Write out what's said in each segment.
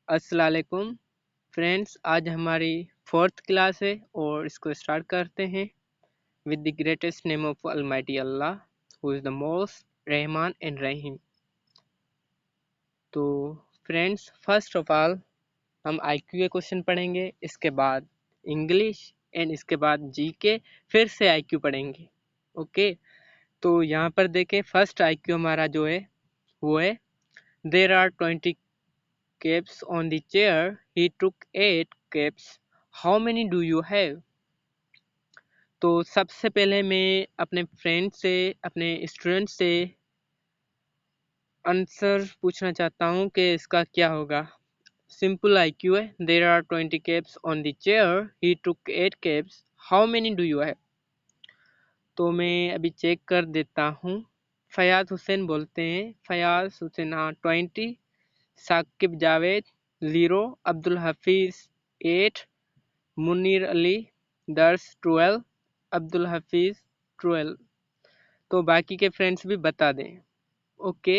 अस्सलाम वालेकुम फ्रेंड्स, आज हमारी 4th क्लास है और इसको स्टार्ट करते हैं with the greatest name of almighty Allah who is the most Rahman and Rahim. तो फ्रेंड्स, फर्स्ट ऑफ ऑल हम आईक्यू के क्वेश्चन पढ़ेंगे, इसके बाद इंग्लिश एंड इसके बाद जीके, फिर से आईक्यू पढ़ेंगे। ओके, तो यहाँ पर देखें, फर्स्ट आईक्यू हमारा जो है वो है there are 20 caps on the chair. He took 8 caps. How many do you have? तो सबसे पहले मैं अपने फ्रेंड से, अपने स्टूडेंट से आंसर पूछना चाहता हूँ कि इसका क्या होगा। सिंपल आईक्यू है, there are 20 caps on the chair. He took 8 caps. How many do you have? तो मैं अभी चेक कर देता हूँ। फयाज हुसैन बोलते हैं, फयाज हुसैन, हाँ 20, साकिब जावेद 0, अब्दुल हफीज़ 8, मुनीर अली दर्श 12, अब्दुल हफीज़ 12। तो बाकी के फ्रेंड्स भी बता दें। ओके,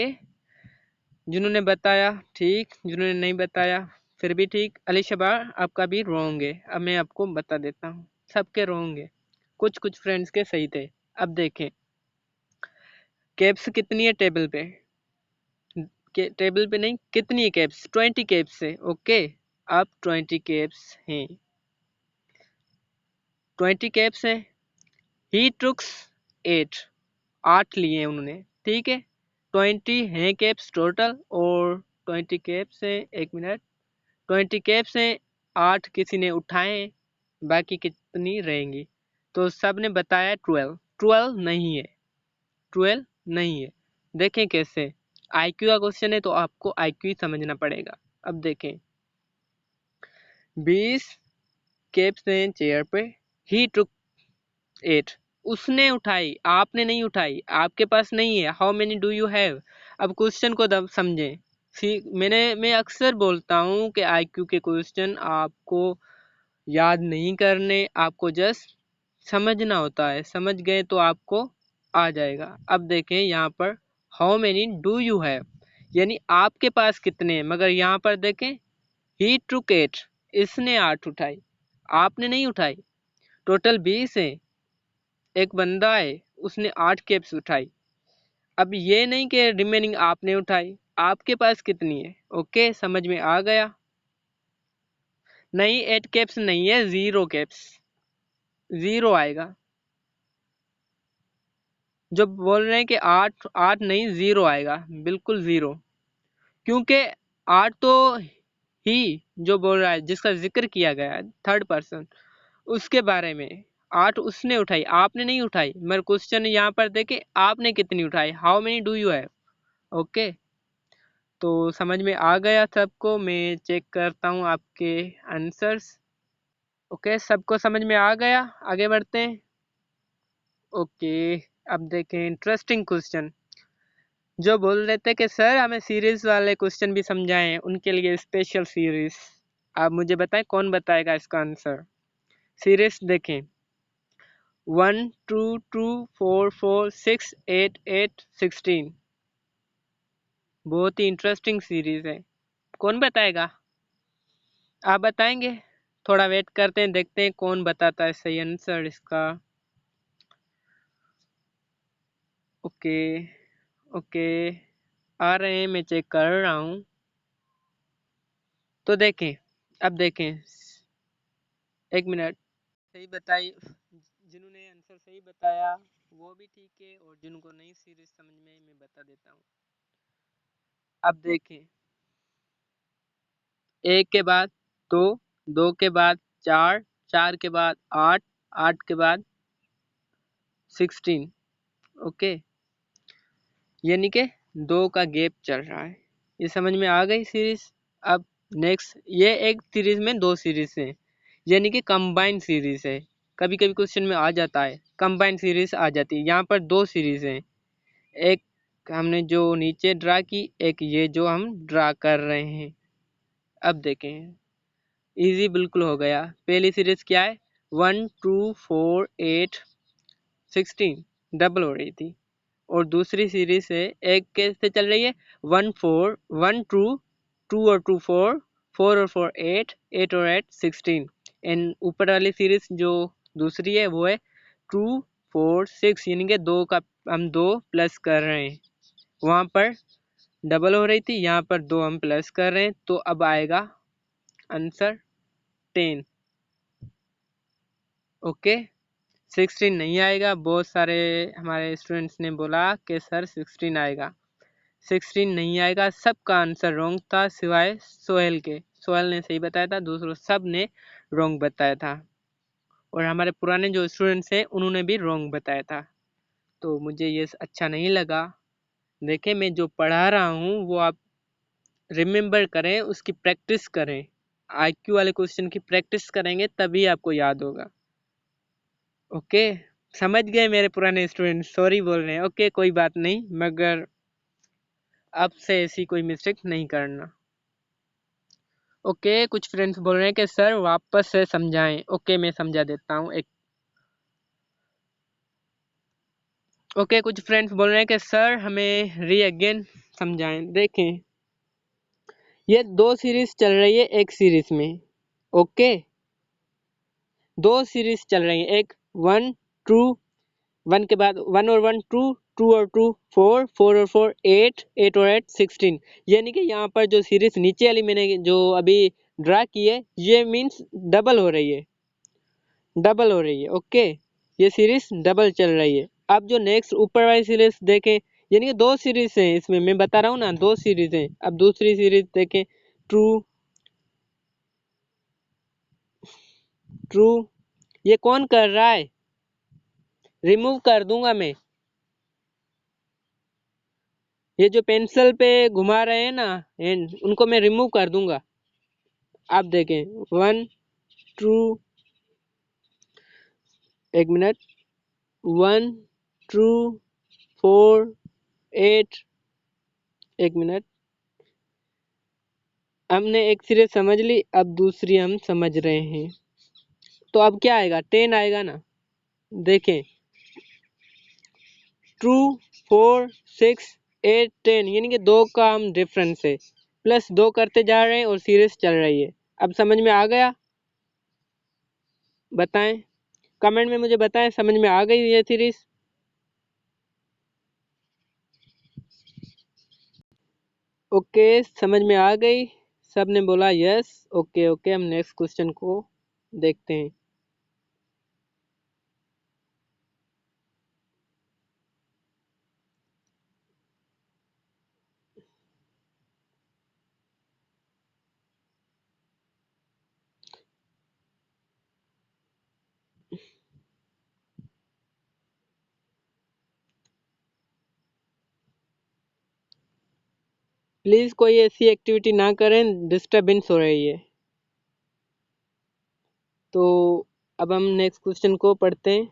जिन्होंने बताया ठीक, जिन्होंने नहीं बताया फिर भी ठीक। अली शबार आपका भी रॉन्ग है, अब मैं आपको बता देता हूँ। सबके रॉन्ग है, कुछ कुछ फ्रेंड्स के सही थे। अब देखें कैप्स कितनी है टेबल पे, टेबल पे नहीं, कितनी कैप्स, 20 कैप्स है। ओके, अब 20 कैप्स हैं, 20 कैप्स हैं। ही टुक्स 8 लिए हैं उन्होंने, ठीक है। 20 हैं कैप्स टोटल और 20 कैप्स हैं, 1 मिनट, 20 कैप्स हैं, 8 किसी ने उठाए, बाकी कितनी रहेंगी? तो सब ने बताया 12, 12 नहीं है, 12 नहीं है। देखें कैसे, आईक्यू का क्वेश्चन है तो आपको आईक्यू ही समझना पड़ेगा। अब देखें 20 कैप्स हैं चेयर पे, ही टुक 8, उसने उठाई, आपने नहीं उठाई, आपके पास नहीं है। How many do you have? अब क्वेश्चन को समझें। मैं अक्सर बोलता हूँ कि आईक्यू के क्वेश्चन आपको याद नहीं करने, आपको जस्ट समझना होता है। समझ गए तो आपको आ जाएगा। अब देखें यहाँ पर how many do you have, यानी आपके पास कितने हैं। मगर यहाँ पर देखें ही टुक 8, इसने 8 उठाई, आपने नहीं उठाई। टोटल 20 है, एक बंदा है उसने 8 कैप्स उठाई। अब ये नहीं कि रिमेनिंग आपने उठाई, आपके पास कितनी है। ओके, समझ में आ गया? नहीं, 8 कैप्स नहीं है, 0 कैप्स, 0 आएगा। जो बोल रहे हैं कि 8 नहीं, 0 आएगा, बिल्कुल 0। क्योंकि 8 तो ही जो बोल रहा है, जिसका जिक्र किया गया है थर्ड पर्सन, उसके बारे में 8 उसने उठाई, आपने नहीं उठाई। मगर क्वेश्चन यहाँ पर देखे आपने कितनी उठाई, how many do you have. Okay, तो समझ में आ गया सबको? मैं चेक करता हूँ आपके आंसर्स। ओके, सबको समझ में आ गया? आगे बढ़ते हैं। ओके, अब देखें इंटरेस्टिंग क्वेश्चन। जो बोल रहे थे कि सर हमें सीरीज वाले क्वेश्चन भी समझाएं, उनके लिए स्पेशल सीरीज। आप मुझे बताएं कौन बताएगा इसका आंसर। सीरीज देखें 1 2 2 4 4 6 8 8 16, बहुत ही इंटरेस्टिंग सीरीज है। कौन बताएगा? आप बताएंगे? थोड़ा वेट करते हैं, देखते हैं कौन बताता है सही आंसर इसका। ओके ओके, आ रहे हैं, मैं चेक कर रहा हूँ। तो देखें, अब देखें, 1 मिनट, सही बताई, जिन्होंने आंसर सही बताया वो भी ठीक है, और जिनको नहीं सीरीज समझ में मैं बता देता हूँ। अब देखें, 1 के बाद 2, 2 के बाद 4, 4 के बाद 8, 8 के बाद 16। ओके, यानी कि 2 का गैप चल रहा है। ये समझ में आ गई सीरीज? अब नेक्स्ट, ये एक सीरीज में 2 सीरीज हैं, यानी कि कंबाइंड सीरीज है। कभी कभी क्वेश्चन में आ जाता है कंबाइंड सीरीज आ जाती है। यहाँ पर 2 सीरीज हैं, एक हमने जो नीचे ड्रा की, एक ये जो हम ड्रा कर रहे हैं। अब देखें, इजी बिल्कुल हो गया। पहली सीरीज क्या है, 1 2 4 8 16, डबल हो रही थी। और दूसरी सीरीज है, एक कैसे चल रही है, 1 4 1 2 2 और 2 4 4 और 4 8, 8 और 8 16 एंड ऊपर वाली सीरीज जो दूसरी है वो है 2 4 6 यानी कि 2 का हम 2 प्लस कर रहे हैं, वहाँ पर डबल हो रही थी, यहाँ पर 2 हम प्लस कर रहे हैं, तो अब आएगा आंसर 10। ओके 16 नहीं आएगा। बहुत सारे हमारे स्टूडेंट्स ने बोला कि सर 16 आएगा, 16 नहीं आएगा। सबका आंसर रॉन्ग था सिवाय सोहेल के। सोहेल ने सही बताया था, दूसरों सब ने रॉन्ग बताया था, और हमारे पुराने जो स्टूडेंट्स हैं उन्होंने भी रॉन्ग बताया था। तो मुझे ये अच्छा नहीं लगा। देखें, मैं जो पढ़ा रहा हूँ वो आप रिमेम्बर करें, उसकी प्रैक्टिस करें। आईक्यू वाले क्वेश्चन की प्रैक्टिस करेंगे तभी आपको याद होगा। ओके, समझ गए मेरे पुराने स्टूडेंट? सॉरी बोल रहे हैं। ओके, कोई बात नहीं, मगर अब से ऐसी कोई मिस्टेक नहीं करना। ओके, कुछ फ्रेंड्स बोल रहे हैं कि सर वापस से समझाएं। ओके, मैं समझा देता हूँ एक। ओके, कुछ फ्रेंड्स बोल रहे हैं कि सर हमें री अगेन समझाएं। देखें, ये 2 सीरीज चल रही है एक सीरीज में। ओके, 2 सीरीज चल रही है, एक 1 2 1 के बाद 1 और 1 2 2 और 2 4 4 और 4 8 8 और 8 16, यानी कि यहाँ पर जो सीरीज नीचे वाली मैंने जो अभी ड्रा की है ये मीन्स डबल हो रही है, डबल हो रही है। ओके, ये सीरीज डबल चल रही है। अब जो नेक्स्ट ऊपर वाली सीरीज देखें, यानी कि 2 सीरीज हैं इसमें, मैं बता रहा हूँ ना 2 सीरीज हैं। अब दूसरी सीरीज देखें, ट्रू ट्रू, ये कौन कर रहा है? रिमूव कर दूंगा मैं। ये जो पेंसिल पे घुमा रहे हैं ना एंड, उनको मैं रिमूव कर दूंगा। आप देखें 1 2, एक मिनट, 1 2 4 8, एक मिनट, हमने एक सीरीज समझ ली, अब दूसरी हम समझ रहे हैं। तो अब क्या आएगा? 10 आएगा ना। देखें, 2 4 6 8 10, यानी कि 2 का हम डिफरेंस है, प्लस 2 करते जा रहे हैं और सीरीज चल रही है। अब समझ में आ गया? बताएं, कमेंट में मुझे बताएं, समझ में आ गई ये सीरीज? ओके, समझ में आ गई? सब ने बोला यस। ओके ओके, हम नेक्स्ट क्वेश्चन को देखते हैं। प्लीज कोई ऐसी एक्टिविटी ना करें, डिस्टरबेंस हो रही है। तो अब हम नेक्स्ट क्वेश्चन को पढ़ते हैं।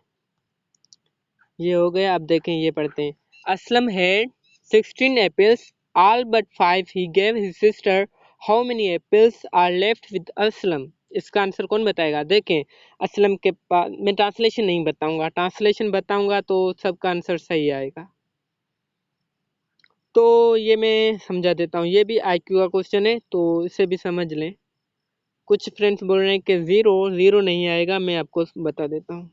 ये हो गया, अब देखें ये पढ़ते हैं। Aslam had 16 apples, all but 5 he gave his sister, how many apples are left with Aslam? इसका आंसर कौन बताएगा? देखें, असलम के पास, मैं ट्रांसलेशन नहीं बताऊंगा, ट्रांसलेशन बताऊंगा तो सबका आंसर सही आएगा। तो ये मैं समझा देता हूँ, ये भी आईक्यू का क्वेश्चन है तो इसे भी समझ लें। कुछ फ्रेंड्स बोल रहे हैं कि जीरो नहीं आएगा, मैं आपको बता देता हूँ।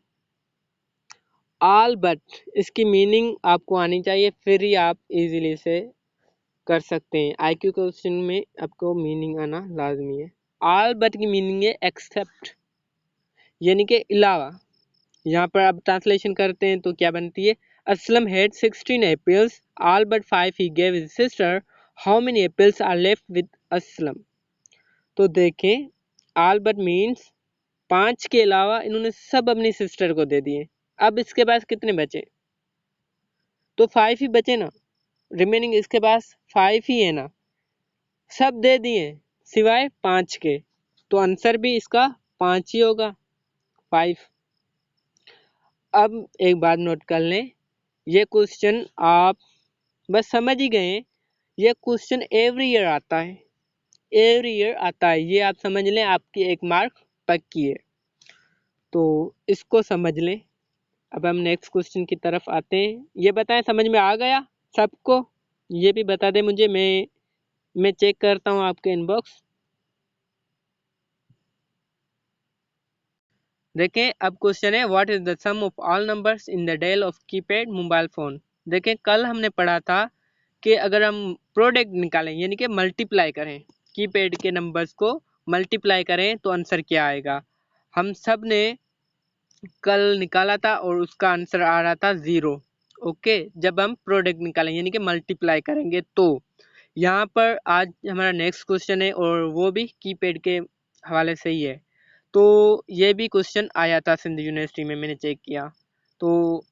ऑल बट, इसकी मीनिंग आपको आनी चाहिए, फिर ही आप इजीली से कर सकते हैं। आईक्यू क्वेश्चन में आपको मीनिंग आना लाजमी है। ऑल बट की मीनिंग है एक्सेप्ट, यानी कि अलावा। यहाँ पर अब ट्रांसलेशन करते हैं तो क्या बनती है? Aslam had 16 apples, all but 5 he gave his sister, how many apples are left with Aslam? तो देखें, ऑल बट मीन्स 5 के अलावा इन्होंने सब अपनी सिस्टर को दे दिए। अब इसके पास कितने बचे? तो 5 ही बचे ना, रिमेनिंग इसके पास 5 ही है ना, सब दे दिए सिवाय 5 के, तो आंसर भी इसका 5 ही होगा, 5। अब एक बात नोट कर लें, ये क्वेश्चन आप बस समझ ही गए, ये क्वेश्चन एवरी ईयर आता है, एवरी ईयर आता है, ये आप समझ लें, आपकी एक मार्क पक्की है, तो इसको समझ लें। अब हम नेक्स्ट क्वेश्चन की तरफ आते हैं। ये बताएं, समझ में आ गया सबको? ये भी बता दें मुझे, मैं चेक करता हूँ आपके इनबॉक्स। देखें अब क्वेश्चन है what is the sum of all numbers in the dial of keypad mobile phone. देखें कल हमने पढ़ा था कि अगर हम प्रोडक्ट निकालें यानी कि मल्टीप्लाई करें, कीपैड के नंबर्स को मल्टीप्लाई करें तो आंसर क्या आएगा। हम सब ने कल निकाला था और उसका आंसर आ रहा था 0। ओके, जब हम प्रोडक्ट निकालें यानी कि मल्टीप्लाई करेंगे तो यहाँ पर आज हमारा नेक्स्ट क्वेश्चन है और वो भी कीपैड के हवाले से ही है। तो ये भी क्वेश्चन आया था सिंध यूनिवर्सिटी में, मैंने चेक किया। तो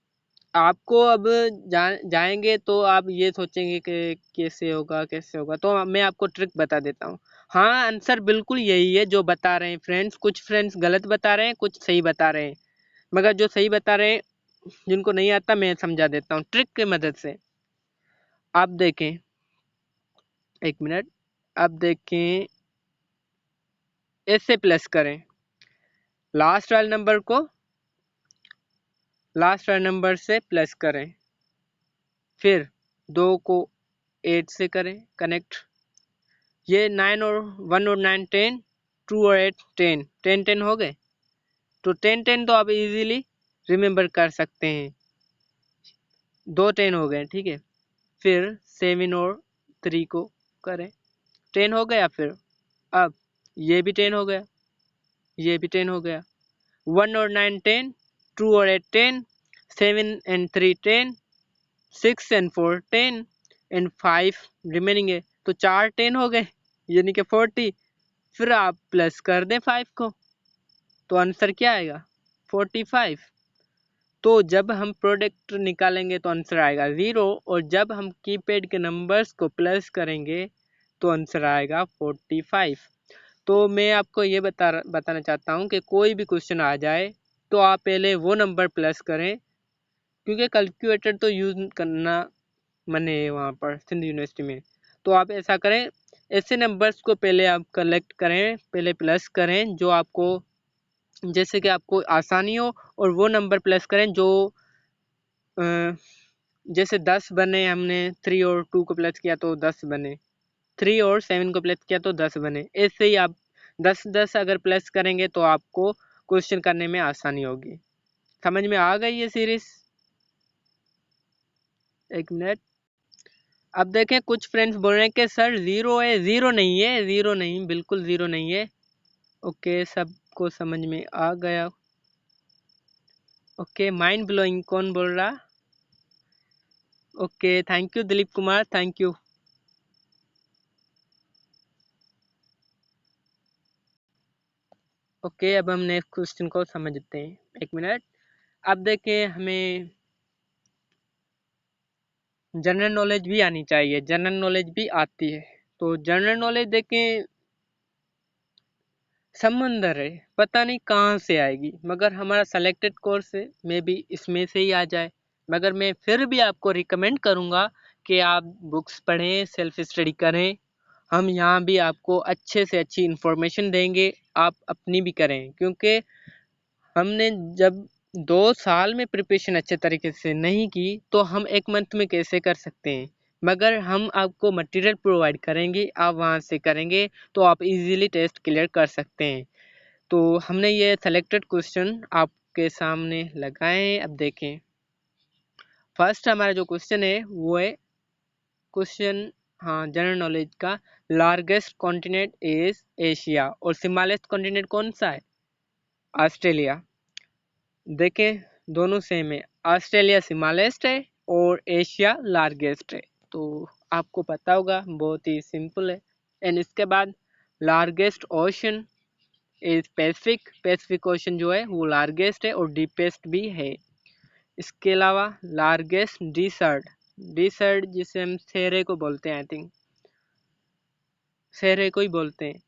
आपको अब जाएंगे तो आप ये सोचेंगे कि कैसे होगा कैसे होगा, तो मैं आपको ट्रिक बता देता हूँ। हाँ, आंसर बिल्कुल यही है जो बता रहे हैं फ्रेंड्स। कुछ फ्रेंड्स गलत बता रहे हैं, कुछ सही बता रहे हैं, मगर जो सही बता रहे हैं जिनको नहीं आता मैं समझा देता हूँ ट्रिक की मदद से। आप देखें, एक मिनट, आप देखें, ऐसे प्लस करें लास्ट वाले नंबर को लास्ट वाले नंबर से प्लस करें, फिर 2 को 8 से करें कनेक्ट। ये 9 और 1 और 9 10, 2 और 8 10, 10 10 हो गए। तो 10 10 तो आप इजीली रिमेम्बर कर सकते हैं, 2 10 हो गए, ठीक है। फिर 7 और 3 को करें, 10 हो गया। फिर अब ये भी 10 हो गया, ये भी 10 हो गया। 1 और 9 10, 2 और 8 10, 7 and 3 10, 6 and 4 10 and 5 रिमेनिंग है, तो 4 10 हो गए यानी कि 40। फिर आप प्लस कर दें 5 को तो आंसर क्या आएगा 45। तो जब हम प्रोडक्ट निकालेंगे तो आंसर आएगा 0, और जब हम कीपैड के नंबर्स को प्लस करेंगे तो आंसर आएगा 45। तो मैं आपको ये बताना चाहता हूँ कि कोई भी क्वेश्चन आ जाए तो आप पहले वो नंबर प्लस करें, क्योंकि कैलकुलेटर तो यूज़ करना मने है वहाँ पर सिंध यूनिवर्सिटी में। तो आप ऐसा करें, ऐसे नंबर्स को पहले आप कलेक्ट करें, पहले प्लस करें जो आपको, जैसे कि आपको आसानी हो, और वो नंबर प्लस करें जो जैसे 10 बने, हमने 3 और 2 को प्लस किया तो 10 बने, 3 और 7 को प्लस किया तो 10 बने। ऐसे ही आप 10 10 अगर प्लस करेंगे तो आपको क्वेश्चन करने में आसानी होगी। समझ में आ गई ये सीरीज? एक मिनट, अब देखें कुछ फ्रेंड्स बोल रहे हैं कि सर 0 है। 0 नहीं है, 0 नहीं, बिल्कुल 0 नहीं है। ओके, सबको समझ में आ गया। ओके, माइंड ब्लोइंग कौन बोल रहा? Okay, thank you Dilip Kumar, thank you. Okay, अब हम नेक्स्ट क्वेश्चन को समझते हैं। एक मिनट, अब देखें, हमें जनरल नॉलेज भी आनी चाहिए, जनरल नॉलेज भी आती है। तो जनरल नॉलेज देखें, समंदर है, पता नहीं कहाँ से आएगी, मगर हमारा सेलेक्टेड कोर्स है, मे बी इसमें से ही आ जाए। मगर मैं फिर भी आपको रिकमेंड करूँगा कि आप बुक्स पढ़ें, सेल्फ स्टडी करें। हम यहाँ भी आपको अच्छे से अच्छी इन्फॉर्मेशन देंगे, आप अपनी भी करें, क्योंकि हमने जब 2 साल में प्रिपरेशन अच्छे तरीके से नहीं की तो हम 1 मंथ में कैसे कर सकते हैं। मगर हम आपको मटेरियल प्रोवाइड करेंगे, आप वहाँ से करेंगे तो आप इजीली टेस्ट क्लियर कर सकते हैं। तो हमने ये सेलेक्टेड क्वेश्चन आपके सामने लगाए हैं। अब देखें, फर्स्ट हमारा जो क्वेश्चन है वो है क्वेश्चन, हाँ, जनरल नॉलेज का। लार्जेस्ट कॉन्टिनेंट इज एशिया और स्मॉलेस्ट कॉन्टिनेंट कौन सा है? ऑस्ट्रेलिया। देखें, दोनों सेम है, ऑस्ट्रेलिया स्मॉलेस्ट है और एशिया लार्जेस्ट है। तो आपको पता होगा, बहुत ही सिंपल है। एंड इसके बाद largest ocean is Pacific, Pacific ocean जो है वो लार्जेस्ट है और डीपेस्ट भी है। इसके अलावा लार्जेस्ट डिसर्ट, डिसर्ट जिसे हम सेहरे को बोलते हैं, आई थिंक सेहरे को ही बोलते हैं।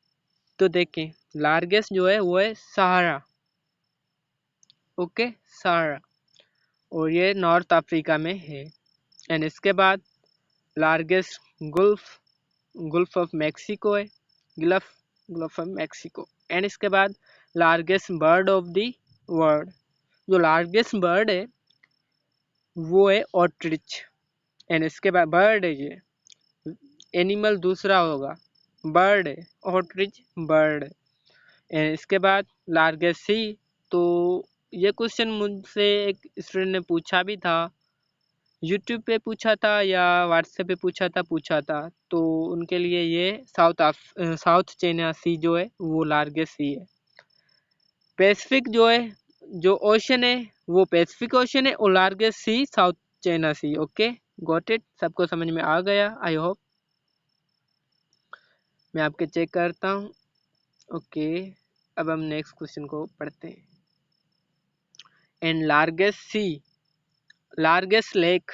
तो देखें, लार्जेस्ट जो है वो है सहारा। ओके, सहारा, और ये नॉर्थ अफ्रीका में है। एंड इसके बाद largest gulf, gulf of Mexico है, gulf, gulf of Mexico. And इसके बाद largest bird of the world, जो लार्जेस्ट बर्ड है वो है ऑस्ट्रिच। एंड इसके बाद बर्ड है, ये एनिमल दूसरा होगा, बर्ड है, ऑस्ट्रिच बर्ड। एंड इसके बाद लार्जेस्ट सी, तो ये क्वेश्चन मुझसे एक स्टूडेंट ने पूछा भी था, यूट्यूब पे पूछा था या व्हाट्सएप पे पूछा था। तो उनके लिए ये साउथ चाइना सी जो है वो लार्जेस्ट सी है। पैसिफिक जो है, जो ओशन है वो पैसिफिक ओशन है, और largest sea South China Sea. Okay, got it, सबको समझ में आ गया आई होप। मैं आपके चेक करता हूँ। ओके, अब हम नेक्स्ट क्वेश्चन को पढ़ते हैं। एंड लार्जेस्ट लेक,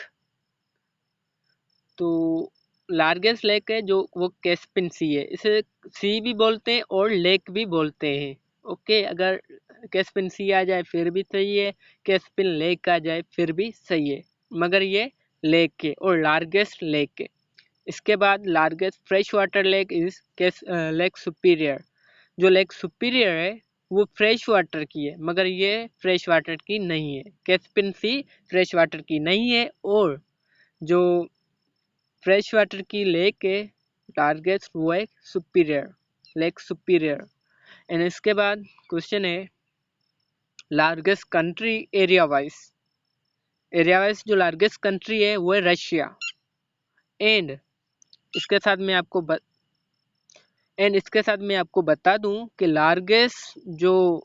तो लार्जेस्ट लेक है जो वो कैस्पियन सी है। इसे सी भी बोलते हैं और लेक भी बोलते हैं। ओके, अगर कैस्पियन सी आ जाए फिर भी सही है, कैस्पियन लेक आ जाए फिर भी सही है, मगर ये लेक है और लार्जेस्ट लेक है। इसके बाद largest fresh water lake is lake superior. जो लेक सुपीरियर है वो फ्रेश वाटर की है, मगर ये फ्रेश वाटर की नहीं है। कैस्पियन सी फ्रेश वाटर की नहीं है, और जो फ्रेश वाटर की लेक है लार्जेस्ट वो है सुपीरियर, लेक सुपीरियर। एंड इसके बाद क्वेश्चन है लार्जेस्ट कंट्री एरिया वाइज जो लार्जेस्ट कंट्री है वो है रशिया। एंड इसके साथ मैं आपको बता दूं कि लार्जेस्ट जो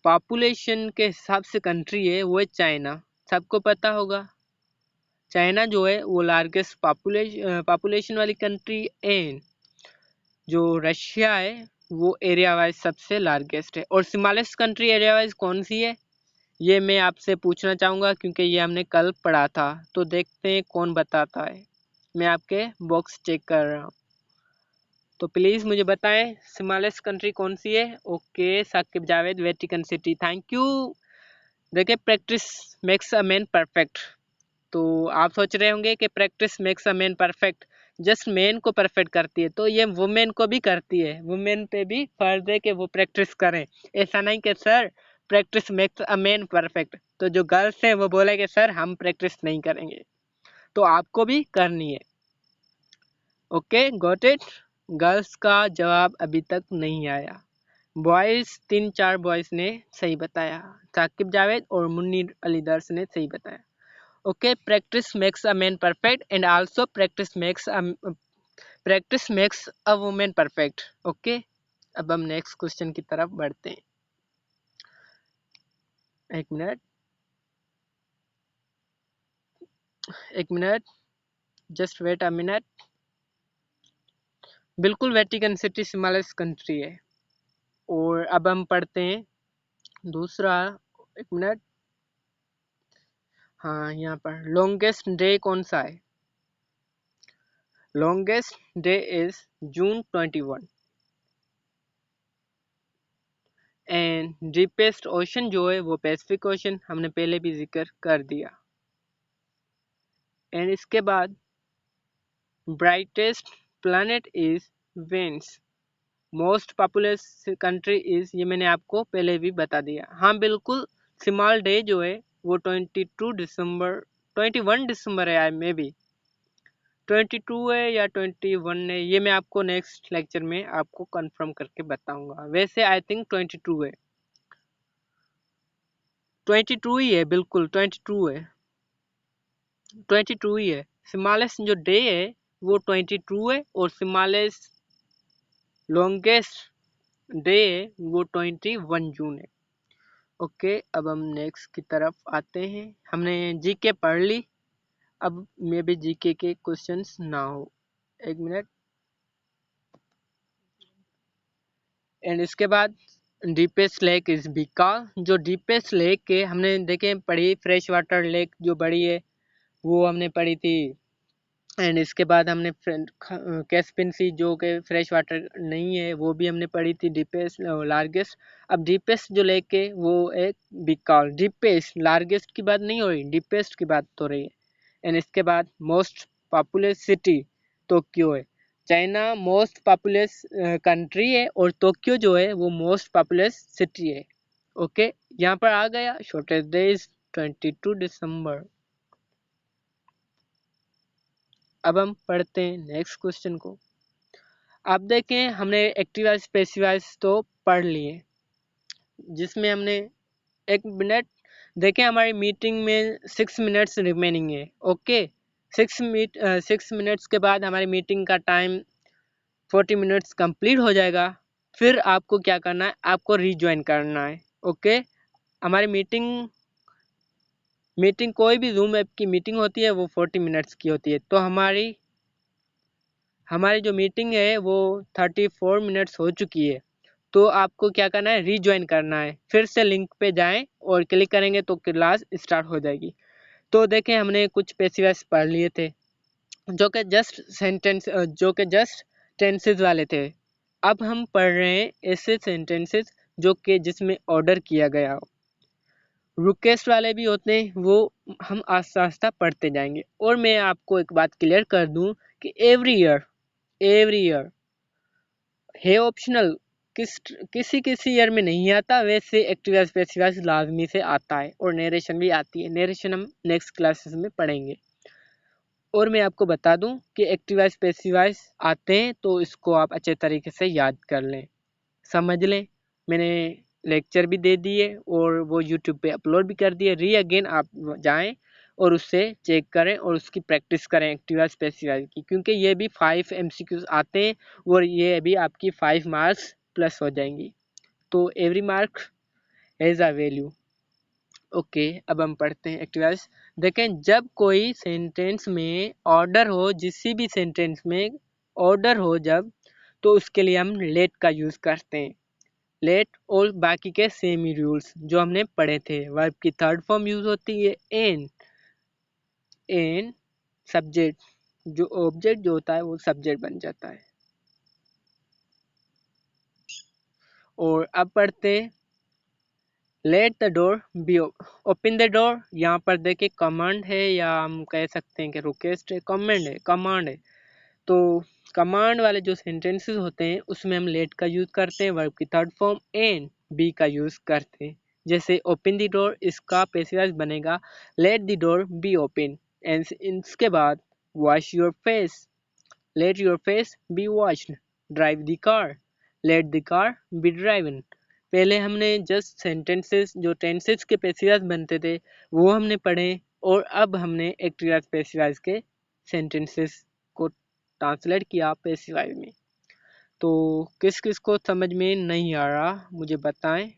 पॉपुलेशन के हिसाब से कंट्री है वो है चाइना। सबको पता होगा चाइना जो है वो लार्जेस्ट पॉपुलेशन वाली कंट्री। एंड जो रशिया है वो एरिया वाइज सबसे लार्जेस्ट है। और स्मॉलेस्ट कंट्री एरिया वाइज कौन सी है, ये मैं आपसे पूछना चाहूँगा क्योंकि ये हमने कल पढ़ा था। तो देखते हैं कौन बताता है। मैं आपके बॉक्स चेक कर रहा हूँ, तो प्लीज़ मुझे बताएं स्मॉलेस्ट कंट्री कौन सी है। Okay, Saqib Javed, Vatican City, thank you. देखिए, practice makes a man perfect. तो आप सोच रहे होंगे कि practice makes a man perfect just man को परफेक्ट करती है, तो ये वुमेन को भी करती है। वुमेन पे भी फर्ज है कि वो प्रैक्टिस करें। ऐसा नहीं कि sir practice makes a man perfect, तो जो गर्ल्स हैं वो बोले कि सर हम प्रैक्टिस नहीं करेंगे, तो आपको भी करनी है। Okay, got it. गर्ल्स का जवाब अभी तक नहीं आया। बॉयज 3-4 बॉयज ने सही बताया, साकिब जावेद और मुन्नीर अली दर्श ने सही बताया। Okay, practice makes a man perfect and also practice makes a women perfect. Okay, अब हम नेक्स्ट क्वेश्चन की तरफ बढ़ते हैं। एक minute, just wait a minute. बिल्कुल, वेटिकन सिटी स्मॉलेस्ट कंट्री है। और अब हम पढ़ते हैं दूसरा। एक मिनट, हाँ, यहाँ पर लॉन्गेस्ट डे कौन सा है। Longest day is June 21। And deepest ocean जो है वो पैसिफिक ओशन, हमने पहले भी जिक्र कर दिया। एंड इसके बाद brightest planet is veins. Most populous country is, ये मैंने आपको पहले भी बता दिया। हाँ बिल्कुल, स्मॉल डे जो है वो 21 दिसंबर है, मे बी 22 है या 21 है, ये मैं आपको नेक्स्ट लेक्चर में आपको कंफर्म करके बताऊंगा। वैसे आई थिंक 22 है, 22 ही है, बिल्कुल 22 है, 22 ही है। स्मॉलेस्ट जो डे है वो 22 है, और स्मॉलेस्ट लॉन्गेस्ट डे है वो 21 जून है। ओके, अब हम नेक्स्ट की तरफ आते हैं। हमने जीके पढ़ ली, अब मे भी जीके के क्वेश्चंस ना हो। एक मिनट। एंड इसके बाद डीपेस्ट लेक इज बिकाल। जो डीपेस्ट लेक के हमने देखे पढ़ी, फ्रेश वाटर लेक जो बड़ी है वो हमने पढ़ी थी। एंड इसके बाद हमने कैस्पियन सी जो कि फ्रेश वाटर नहीं है वो भी हमने पढ़ी थी, डीपेस्ट लार्जेस्ट। अब डीपेस्ट जो लेक है वो एक बिकाल। डीपेस्ट लार्जेस्ट की बात नहीं हो रही, डीपेस्ट की बात हो रही है। एंड इसके बाद मोस्ट पॉपुलस सिटी टोक्यो है। चाइना मोस्ट पॉपुलस कंट्री है, और टोक्यो जो है वो मोस्ट पॉपुलस सिटी है। ओके, यहाँ पर आ गया शॉर्टेस्ट डे इज 22 दिसंबर। अब हम पढ़ते हैं नेक्स्ट क्वेश्चन को। आप देखें हमने एक्टिव वाइज पैसिव वाइज तो पढ़ लिए, जिसमें हमने 1 मिनट देखें, हमारी मीटिंग में 6 मिनट्स रिमेनिंग है। ओके, 6 मिनट्स के बाद हमारी मीटिंग का टाइम 40 मिनट्स कंप्लीट हो जाएगा। फिर आपको क्या करना है, आपको रीज्वाइन करना है। ओके, हमारी मीटिंग कोई भी जूम ऐप की मीटिंग होती है वो 40 मिनट्स की होती है। तो हमारी जो मीटिंग है वो 34 मिनट्स हो चुकी है। तो आपको क्या करना है, रीज्वाइन करना है। फिर से लिंक पे जाएं और क्लिक करेंगे तो क्लास स्टार्ट हो जाएगी। तो देखें, हमने कुछ पैसिव्स पढ़ लिए थे जो कि जस्ट टेंसेस वाले थे। अब हम पढ़ रहे हैं ऐसे सेंटेंसेस जो कि जिसमें ऑर्डर किया गया हो। रिक्वेस्ट वाले भी होते हैं, वो हम आस्ता आस्ता पढ़ते जाएंगे। और मैं आपको एक बात क्लियर कर दूं कि एवरी ईयर है ऑप्शनल, किसी किसी ईयर में नहीं आता। वैसे एक्टिव पैसिव लाजमी से आता है और नरेशन भी आती है। नरेशन हम नेक्स्ट क्लासेस में पढ़ेंगे। और मैं आपको बता दूं कि एक्टिव पैसिव आते हैं तो इसको आप अच्छे तरीके से याद कर लें, समझ लें। मैंने लेक्चर भी दे दिए और वो यूट्यूब पे अपलोड भी कर दिए। अगेन आप जाएं और उससे चेक करें और उसकी प्रैक्टिस करें एक्टिव पैसिव की, क्योंकि ये भी 5 MCQs आते हैं और ये भी आपकी 5 मार्क्स प्लस हो जाएंगी। तो every mark has a value. Okay, अब हम पढ़ते हैं एक्टिवाइज। देखें, जब कोई सेंटेंस में ऑर्डर हो, किसी भी सेंटेंस में ऑर्डर हो जब, तो उसके लिए हम लेट का यूज़ करते हैं। लेट और बाकी के सेम ही रूल्स जो हमने पढ़े थे। वर्ब की थर्ड फॉर्म यूज़ होती है एन सब्जेक्ट, जो ऑब्जेक्ट जो होता है वो सब्जेक्ट बन जाता है। और अब पढ़ते हैं let the door be open the door. यहाँ पर देखिए कमांड है, या हम कह सकते हैं कि रिक्वेस्ट है, कमांड है। तो कमांड वाले जो सेंटेंसेस होते हैं उसमें हम लेट का यूज़ करते हैं, वर्ब की थर्ड फॉर्म एन बी का यूज़ करते हैं। जैसे ओपन द डोर, इसका पैसिव बनेगा let the door be open. And इसके बाद wash your face, late your face B washed. Drive the car, let the car B driven. पहले हमने जस्ट सेंटेंसेस जो टेंसेस के पैसिव बनते थे वो हमने पढ़े, और अब हमने एक्टिव पैसिव के सेंटेंसेस को ट्रांसलेट किया पैसिव में। तो किस किस को समझ में नहीं आ रहा मुझे बताएं।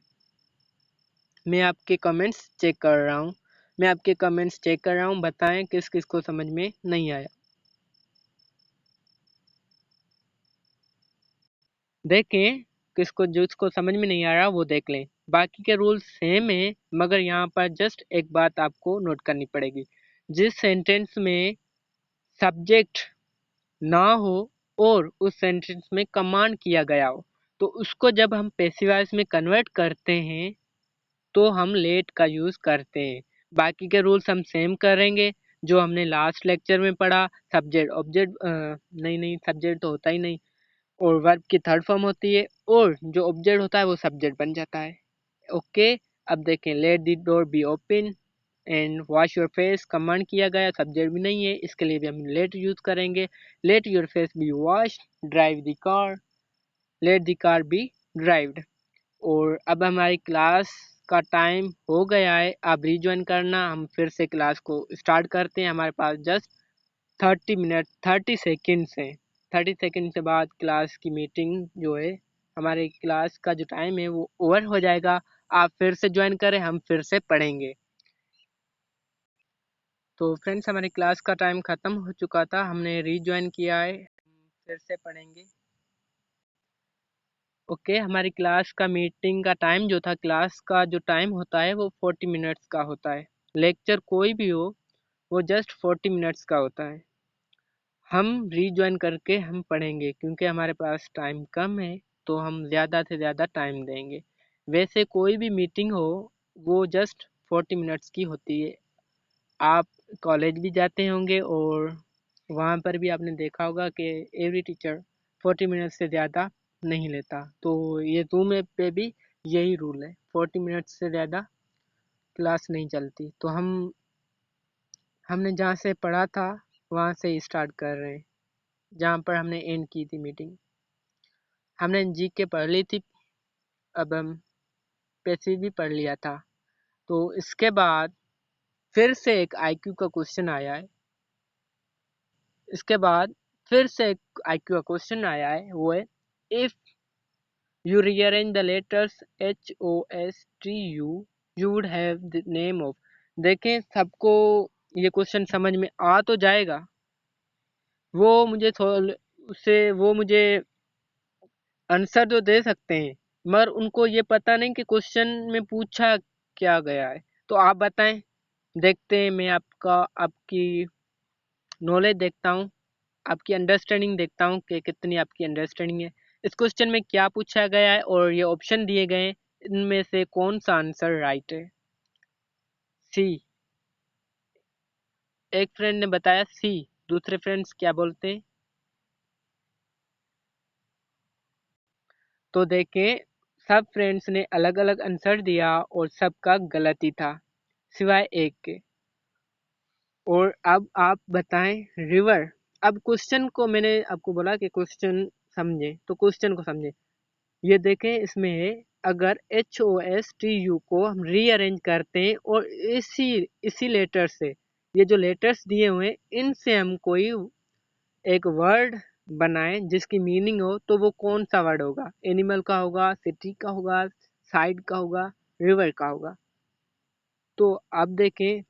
मैं आपके कमेंट्स चेक कर रहा हूँ, बताएं किस किस को समझ में नहीं आया। देखें, जिसको समझ में नहीं आ रहा वो देख लें। बाकी के रूल्स सेम है, मगर यहाँ पर जस्ट एक बात आपको नोट करनी पड़ेगी। जिस सेंटेंस में सब्जेक्ट ना हो और उस सेंटेंस में कमांड किया गया हो, तो उसको जब हम पैसिव वॉइस में कन्वर्ट करते हैं तो हम लेट का यूज करते हैं। बाकी के रूल्स हम सेम करेंगे जो हमने लास्ट लेक्चर में पढ़ा। सब्जेक्ट ऑब्जेक्ट नहीं, सब्जेक्ट तो होता ही नहीं, और वर्ब की थर्ड फॉर्म होती है, और जो ऑब्जेक्ट होता है वो सब्जेक्ट बन जाता है। ओके, अब देखें, let the door be open and wash your face, command किया गया, सब्जेक्ट भी नहीं है, इसके लिए भी हम लेट यूज करेंगे। Let your face be wash, drive the car, let the car be driven. और अब हमारी क्लास का टाइम हो गया है, आप रिज्वाइन करना। हम फिर से क्लास को स्टार्ट करते हैं। हमारे पास जस्ट 30 सेकेंड्स हैं। 30 सेकेंड के बाद क्लास की मीटिंग जो है, हमारे क्लास का जो टाइम है वो ओवर हो जाएगा। आप फिर से ज्वाइन करें, हम फिर से पढ़ेंगे। तो फ्रेंड्स, हमारी क्लास का टाइम ख़त्म हो चुका था, हमने रीज्वाइन किया है, हम फिर से पढ़ेंगे। ओके, हमारी क्लास का मीटिंग का टाइम जो था, क्लास का जो टाइम होता है वो 40 मिनट्स का होता है। लेक्चर कोई भी हो वो जस्ट 40 मिनट्स का होता है। हम रीज्वाइन करके हम पढ़ेंगे क्योंकि हमारे पास टाइम कम है, तो हम ज़्यादा से ज़्यादा टाइम देंगे। वैसे कोई भी मीटिंग हो वो जस्ट 40 मिनट्स की होती है। आप कॉलेज भी जाते होंगे और वहाँ पर भी आपने देखा होगा कि एवरी टीचर 40 मिनट से ज़्यादा नहीं लेता। तो ये जूम ऐप पे भी यही रूल है, 40 मिनट्स से ज़्यादा क्लास नहीं चलती। तो हमने जहाँ से पढ़ा था वहाँ से ही स्टार्ट कर रहे हैं, जहाँ पर हमने एंड की थी मीटिंग। हमने जी के पढ़ ली थी। अब हम पैसिव भी पढ़ लिया था। तो इसके बाद फिर से एक आईक्यू का क्वेश्चन आया है। इसके बाद फिर से एक आईक्यू का क्वेश्चन आया है, वो है if you rearrange the letters HOSTU you would have the name of। देखें सबको ये क्वेश्चन समझ में आ तो जाएगा, वो मुझे आंसर तो दे सकते हैं, मगर उनको ये पता नहीं कि क्वेश्चन में पूछा क्या गया है। तो आप बताएं, देखते हैं, मैं आपकी नॉलेज देखता हूँ, आपकी अंडरस्टैंडिंग देखता हूँ कि कितनी आपकी अंडरस्टैंडिंग है। इस क्वेश्चन में क्या पूछा गया है और ये ऑप्शन दिए गए हैं, इनमें से कौन सा आंसर राइट है? सी। एक फ्रेंड ने बताया सी, दूसरे फ्रेंड्स क्या बोलते हैं? तो देखें, सब फ्रेंड्स ने अलग अलग आंसर दिया और सबका गलत ही था सिवाय एक के। और अब आप बताएं रिवर। अब क्वेश्चन को मैंने आपको बोला कि क्वेश्चन समझे, तो क्वेश्चन को समझे। ये देखें, इसमें है अगर HOSTU को हम रीअरेंज करते हैं और इसी लेटर से, ये जो लेटर्स दिए हुए हैं इनसे हम कोई एक वर्ड बनाएं जिसकी मीनिंग हो, तो वो कौन सा वर्ड होगा? एनिमल का होगा, सिटी का होगा, साइड का होगा, रिवर का होगा? तो आप देखें,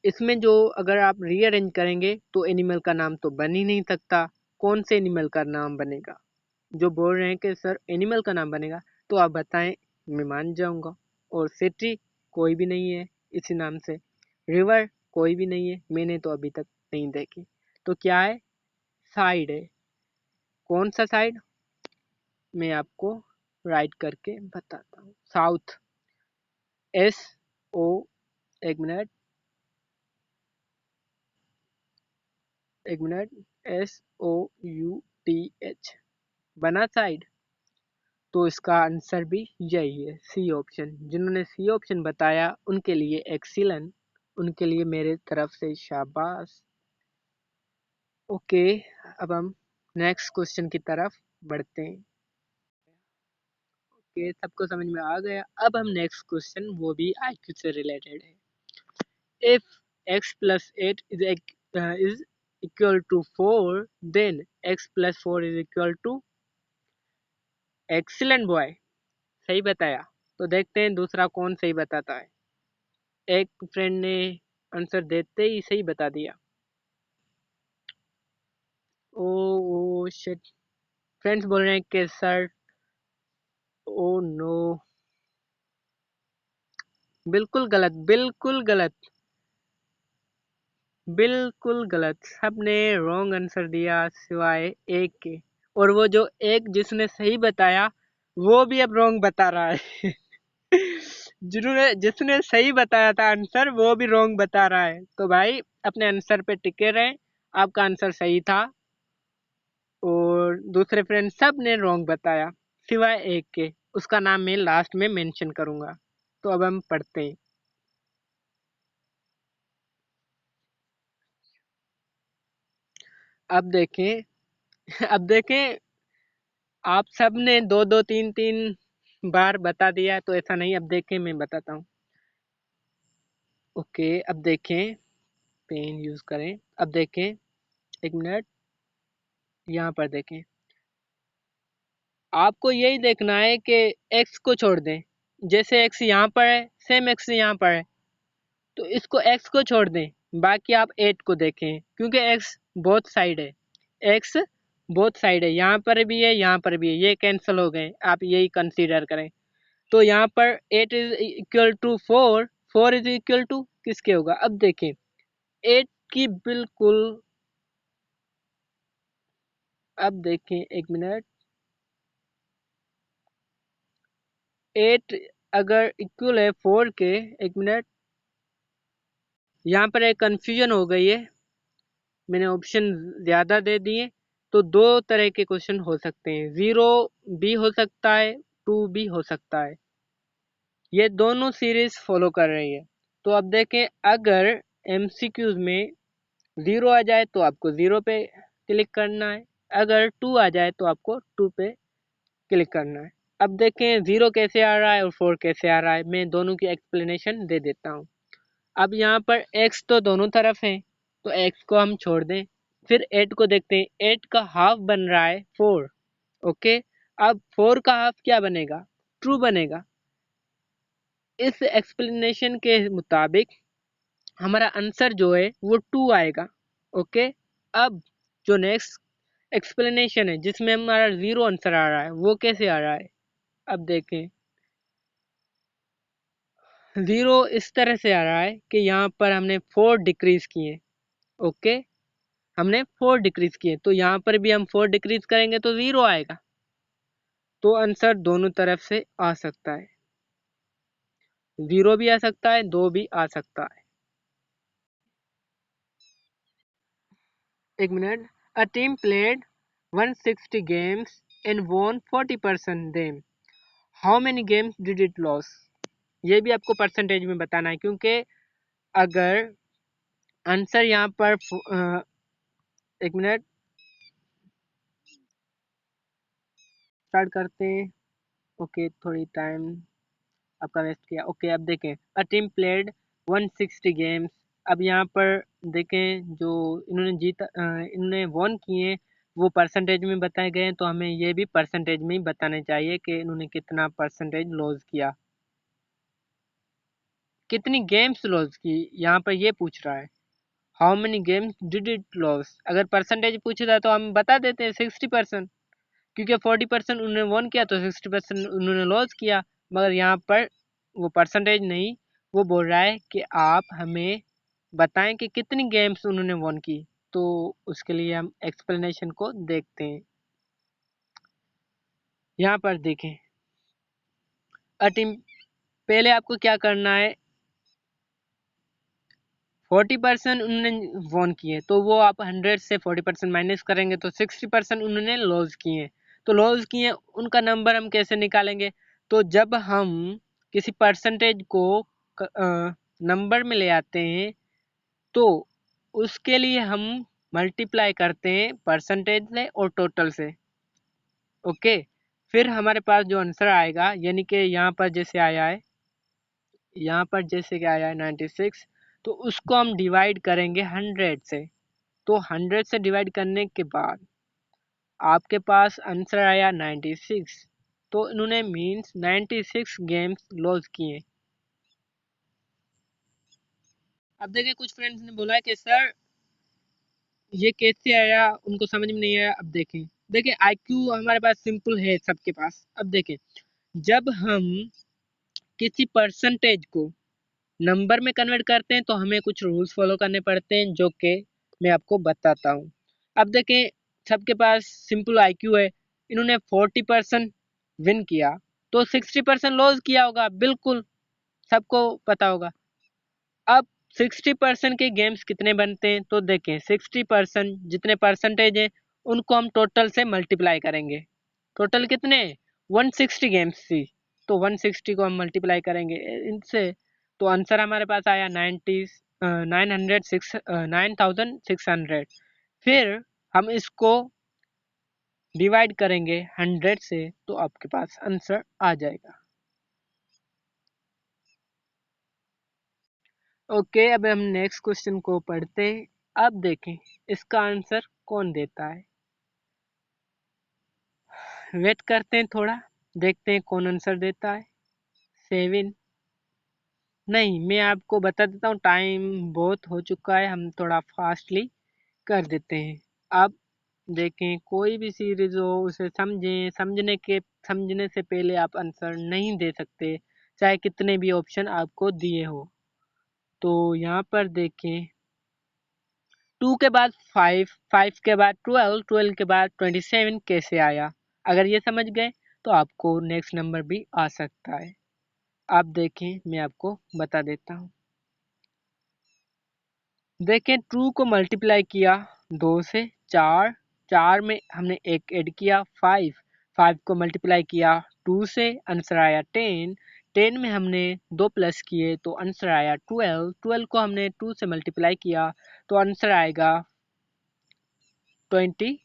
इसमें जो अगर आप रीअरेंज करेंगे तो एनिमल का नाम तो बन ही नहीं सकता। कौन से एनिमल का नाम बनेगा? जो बोल रहे हैं कि सर एनिमल का नाम बनेगा, तो आप बताएं, मैं मान जाऊंगा। और सिटी कोई भी नहीं है इसी नाम से, रिवर कोई भी नहीं है, मैंने तो अभी तक नहीं देखी। तो क्या है? साइड है। कौन सा साइड? मैं आपको राइट करके बताता हूँ। साउथ। एस ओ, एक मिनट, एक मिनट, SOUTH बना साइड। तो इसका आंसर भी यही है, सी ऑप्शन। जिन्होंने सी ऑप्शन बताया उनके लिए एक्सीलेंट, उनके लिए मेरे तरफ से शाबाश। ओके, अब हम नेक्स्ट क्वेश्चन की तरफ बढ़ते हैं। ओके, सबको समझ में आ गया। अब हम नेक्स्ट क्वेश्चन, वो भी आईक्यू से रिलेटेड है। If x plus 8 is equal to 4, then x plus 4 is equal to। Excellent boy, सही बताया। तो देखते हैं दूसरा कौन सही बताता है। एक फ्रेंड ने आंसर देते ही सही बता दिया। ओ ओ शिट, फ्रेंड्स बोल रहे हैं कि सर, ओ नो, बिल्कुल गलत, बिल्कुल गलत, बिल्कुल गलत। सबने रॉन्ग आंसर दिया सिवाय एक के। और वो जो एक जिसने सही बताया वो भी अब रॉन्ग बता रहा है। जिसने सही बताया था आंसर, वो भी रॉन्ग बता रहा है। तो भाई अपने आंसर पे टिके रहे, आपका आंसर सही था और दूसरे फ्रेंड सब ने रॉन्ग बताया सिवाय एक के। उसका नाम मैं लास्ट में मेंशन करूंगा। तो अब हम पढ़ते हैं। अब देखें, अब देखें, आप सब ने दो दो तीन तीन बार बता दिया, तो ऐसा नहीं। अब देखें, मैं बताता हूँ। ओके, अब देखें, पेन यूज करें। अब देखें, एक मिनट, यहाँ पर देखें। आपको यही देखना है कि x को छोड़ दें। जैसे x यहाँ पर है, सेम x यहाँ पर है, तो इसको x को छोड़ दें, बाकी आप 8 को देखें, क्योंकि x बोथ साइड है। x बोथ साइड है, यहाँ पर भी है, यहाँ पर भी है, ये कैंसिल हो गए। आप यही कंसीडर करें। तो यहाँ पर 8 is equal to 4, 4 is equal to किसके होगा? अब देखें, 8 की बिल्कुल, अब देखें, एक मिनट, 8 अगर इक्वल है 4 के, एक मिनट, यहाँ पर एक कंफ्यूजन हो गई है, मैंने ऑप्शन ज़्यादा दे दिए। तो दो तरह के क्वेश्चन हो सकते हैं, 0 भी हो सकता है, 2 भी हो सकता है। ये दोनों सीरीज फॉलो कर रही है। तो अब देखें, अगर MCQs में 0 आ जाए तो आपको 0 पे क्लिक करना है, अगर 2 आ जाए तो आपको 2 पे क्लिक करना है। अब देखें 0 कैसे आ रहा है और 4 कैसे आ रहा है, मैं दोनों की एक्सप्लेनेशन दे देता हूँ। अब यहाँ पर x तो दोनों तरफ है, तो x को हम छोड़ दें। फिर 8 को देखते हैं, 8 का हाफ बन रहा है 4। ओके, अब 4 का हाफ क्या बनेगा, ट्रू बनेगा। इस एक्सप्लेनेशन के मुताबिक हमारा आंसर जो है वो 2 आएगा। ओके, अब जो नेक्स्ट एक्सप्लेनेशन है जिसमें हमारा 0 आंसर आ रहा है वो कैसे आ रहा है, अब देखें। 0 इस तरह से आ रहा है कि यहाँ पर हमने 4 डिक्रीज किए। ओके, हमने 4 डिक्रीज किए, तो यहाँ पर भी हम 4 डिक्रीज करेंगे तो 0 आएगा। तो आंसर दोनों तरफ से आ सकता है, 0 भी आ सकता है, 2 भी आ सकता है। एक minute. A team played 160 games and won 40% them, how many games did it loss. ये भी आपको परसेंटेज में बताना है, क्योंकि अगर आंसर यहाँ पर एक मिनट स्टार्ट करते हैं। ओके, थोड़ी टाइम आपका वेस्ट किया। ओके, अब देखें, अ टीम प्लेड 160 गेम्स। अब यहाँ पर देखें जो इन्होंने इन्होंने वॉन किए वो परसेंटेज में बताए गए हैं, तो हमें ये भी परसेंटेज में ही बताने चाहिए कि इन्होंने कितना परसेंटेज लॉस किया, कितनी गेम्स लॉस की, यहाँ पर ये पूछ रहा है। How many games did it loss, अगर परसेंटेज पूछता तो हम बता देते हैं 60%, क्योंकि 40% उन्होंने वॉन किया तो 60% उन्होंने लॉस किया। मगर यहाँ पर वो परसेंटेज नहीं, वो बोल रहा है कि आप हमें बताएं कि कितनी गेम्स उन्होंने वॉन की। तो उसके लिए हम एक्सप्लेनेशन को देखते हैं। यहाँ पर देखें, अ टीम, पहले आपको क्या करना है, 40% उन्होंने वॉन किए, तो वो आप 100 से 40% माइनस करेंगे तो 60% उन्होंने लॉस किए। तो लॉस किए उनका नंबर हम कैसे निकालेंगे, तो जब हम किसी परसेंटेज को नंबर में ले आते हैं तो उसके लिए हम मल्टीप्लाई करते हैं परसेंटेज से और टोटल से। ओके, फिर हमारे पास जो आंसर आएगा, यानी कि यहाँ पर जैसे आया है, यहाँ पर जैसे कि आया है 96, तो उसको हम डिवाइड करेंगे 100 से। तो 100 से डिवाइड करने के बाद आपके पास आंसर आया 96, तो इन्होंने मीन्स 96 गेम्स लॉस किए। अब देखिए, कुछ फ्रेंड्स ने बोला है कि सर ये कैसे आया, उनको समझ में नहीं आया। अब देखें, देखिए आईक्यू हमारे पास सिंपल है सबके पास। अब देखें, जब हम किसी परसेंटेज को नंबर में कन्वर्ट करते हैं तो हमें कुछ रूल्स फॉलो करने पड़ते हैं, जो कि मैं आपको बताता हूँ। अब देखें, सबके पास सिंपल आईक्यू है, इन्होंने 40% विन किया तो 60% लॉस किया होगा, बिल्कुल सबको पता होगा। अब 60% के गेम्स कितने बनते हैं, तो देखें 60% जितने परसेंटेज है उनको हम टोटल से मल्टीप्लाई करेंगे। टोटल कितने, 160 गेम्स थी, तो 160 को हम मल्टीप्लाई करेंगे इनसे, तो आंसर हमारे पास आया 9600। फिर हम इसको डिवाइड करेंगे 100 से, तो आपके पास आंसर आ जाएगा। ओके, अब हम नेक्स्ट क्वेश्चन को पढ़ते हैं। अब देखें इसका आंसर कौन देता है, वेट करते हैं थोड़ा, देखते हैं कौन आंसर देता है। 7, नहीं, मैं आपको बता देता हूँ, टाइम बहुत हो चुका है, हम थोड़ा फास्टली कर देते हैं। अब देखें, कोई भी सीरीज हो उसे समझें, समझने से पहले आप आंसर नहीं दे सकते, चाहे कितने भी ऑप्शन आपको दिए हो। तो यहाँ पर देखें, 2 के बाद 5, 5 के बाद 12, 12 के बाद 27 कैसे आया, अगर ये समझ गए तो आपको नेक्स्ट नंबर भी आ सकता है। आप देखें, मैं आपको बता देता हूँ। देखें, 2 को मल्टीप्लाई किया 2 से, 4, 4 में हमने एक ऐड किया 5, 5 को मल्टीप्लाई किया 2 से, आंसर आया 10, 10 में हमने 2 प्लस किए तो आंसर आया 12, 12 को हमने 2 से मल्टीप्लाई किया तो आंसर आएगा 24,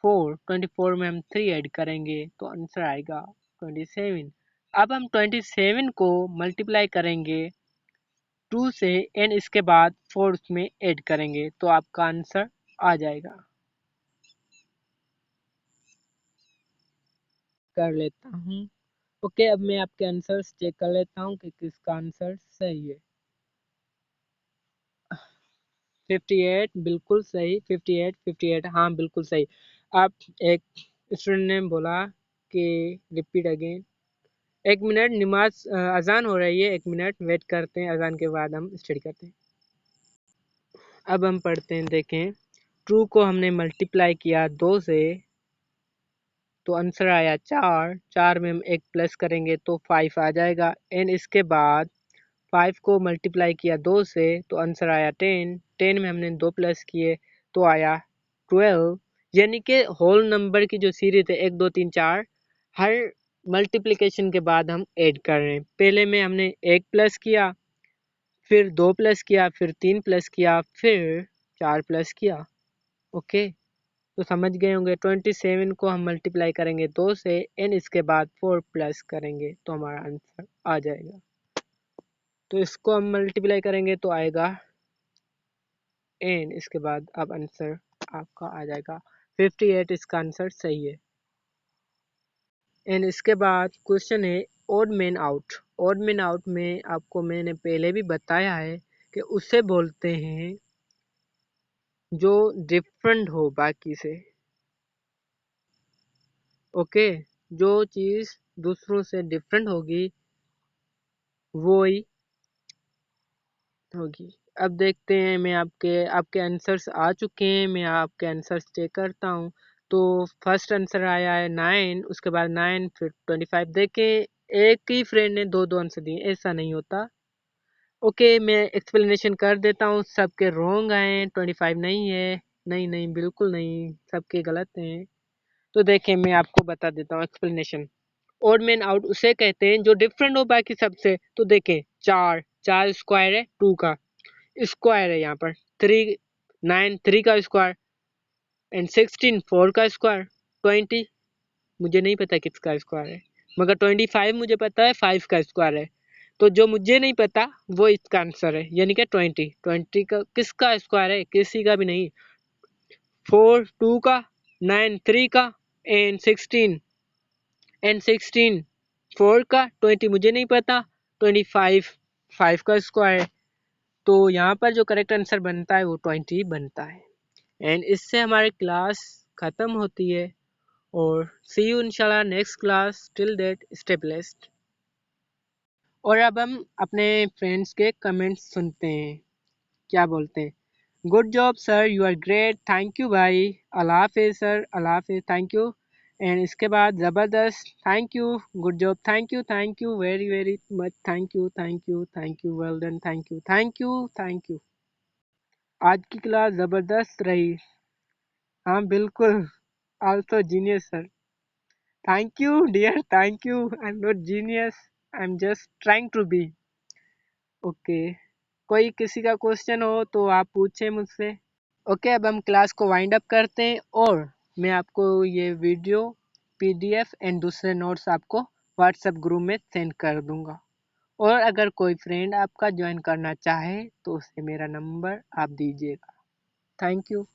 24 में हम 3 ऐड करेंगे तो आंसर आएगा 27। अब हम 27 को मल्टीप्लाई करेंगे 2 से एंड इसके बाद 4 उसमें ऐड करेंगे तो आपका आंसर आ जाएगा। कर लेता हूँ। ओके, अब मैं आपके आंसर्स चेक कर लेता हूँ कि किसका आंसर सही है। 58 बिल्कुल सही। 58 हाँ बिल्कुल सही। आप एक स्टूडेंट ने बोला कि रिपीट अगेन। 1 मिनट, नमाज अजान हो रही है, 1 मिनट वेट करते हैं, अजान के बाद हम स्टडी करते हैं। अब हम पढ़ते हैं, देखें। ट्रू को हमने मल्टीप्लाई किया 2 से तो आंसर आया 4। 4 में हम एक प्लस करेंगे तो 5 आ जाएगा एंड इसके बाद 5 को मल्टीप्लाई किया 2 से तो आंसर आया 10। 10 में हमने 2 प्लस किए तो आया 12। यानी कि होल नंबर की जो सीरीज है 1 2 3 4, हर मल्टीप्लिकेशन के बाद हम ऐड कर रहे हैं। पहले में हमने 1 प्लस किया, फिर 2 प्लस किया, फिर 3 प्लस किया, फिर 4 प्लस किया। ओके, तो समझ गए होंगे। 27 को हम मल्टीप्लाई करेंगे 2 से एंड इसके बाद 4 प्लस करेंगे तो हमारा आंसर आ जाएगा। तो इसको हम मल्टीप्लाई करेंगे तो आएगा एंड इसके बाद अब आंसर आपका आ जाएगा 58। इसका आंसर सही है। एंड इसके बाद क्वेश्चन है odd man out. Odd man out में आपको मैंने पहले भी बताया है कि उसे बोलते हैं जो डिफरेंट हो बाकी से। ओके, जो चीज़ दूसरों से डिफरेंट होगी वो ही होगी। अब देखते हैं, मैं आपके आंसर्स आ चुके हैं, मैं आपके आंसर्स चेक करता हूँ। तो फर्स्ट आंसर आया है 9, उसके बाद 9 फिर 25। देखें, एक ही फ्रेंड ने दो दो आंसर दिए, ऐसा नहीं होता। ओके, मैं एक्सप्लेनेशन कर देता हूँ। सबके रॉन्ग आए, 25 नहीं है। नहीं नहीं, बिल्कुल नहीं, सबके गलत हैं। तो देखें, मैं आपको बता देता हूँ एक्सप्लेनेशन। ओड मैन आउट उसे कहते हैं जो डिफरेंट हो बाकी सबसे। तो देखें, 4 4 स्क्वायर है 2 का स्क्वायर है, यहाँ पर 3 9 3 का स्क्वायर एंड 16 4 का स्क्वायर। 20 मुझे नहीं पता किसका स्क्वायर है, मगर 25 मुझे पता है 5 का स्क्वायर है। तो जो मुझे नहीं पता वो इसका आंसर है, यानी कि 20 का किसका स्क्वायर है, किसी का भी नहीं। 4 2 का, 9 3 का एंड 16 4 का, 20 मुझे नहीं पता, 25 5 का स्क्वायर है। तो यहाँ पर जो करेक्ट आंसर बनता है वो 20 बनता है। एंड इससे हमारी क्लास ख़त्म होती है और सी यू इंशाल्लाह next class. Till that stay blessed. और अब हम अपने फ्रेंड्स के कमेंट्स सुनते हैं, क्या बोलते हैं। Good job sir, you are great, thank you भाई, अल्लाह हाफिज़ सर, अल्लाह हाफिज़, थैंक यू। एंड इसके बाद ज़बरदस्त, thank you, good job, thank you very very much, thank you, well done, thank you. आज की क्लास ज़बरदस्त रही। हाँ बिल्कुल, also genius sir. Thank you dear, thank you, I am not genius, I am just trying to be. Okay, कोई किसी का question हो तो आप पूछें मुझसे। ओके, अब हम क्लास को वाइंड अप करते हैं और मैं आपको ये वीडियो पीडीएफ एंड दूसरे नोट्स आपको व्हाट्सएप ग्रुप में सेंड कर दूंगा। और अगर कोई फ्रेंड आपका ज्वाइन करना चाहे तो उसे मेरा नंबर आप दीजिएगा। Thank you.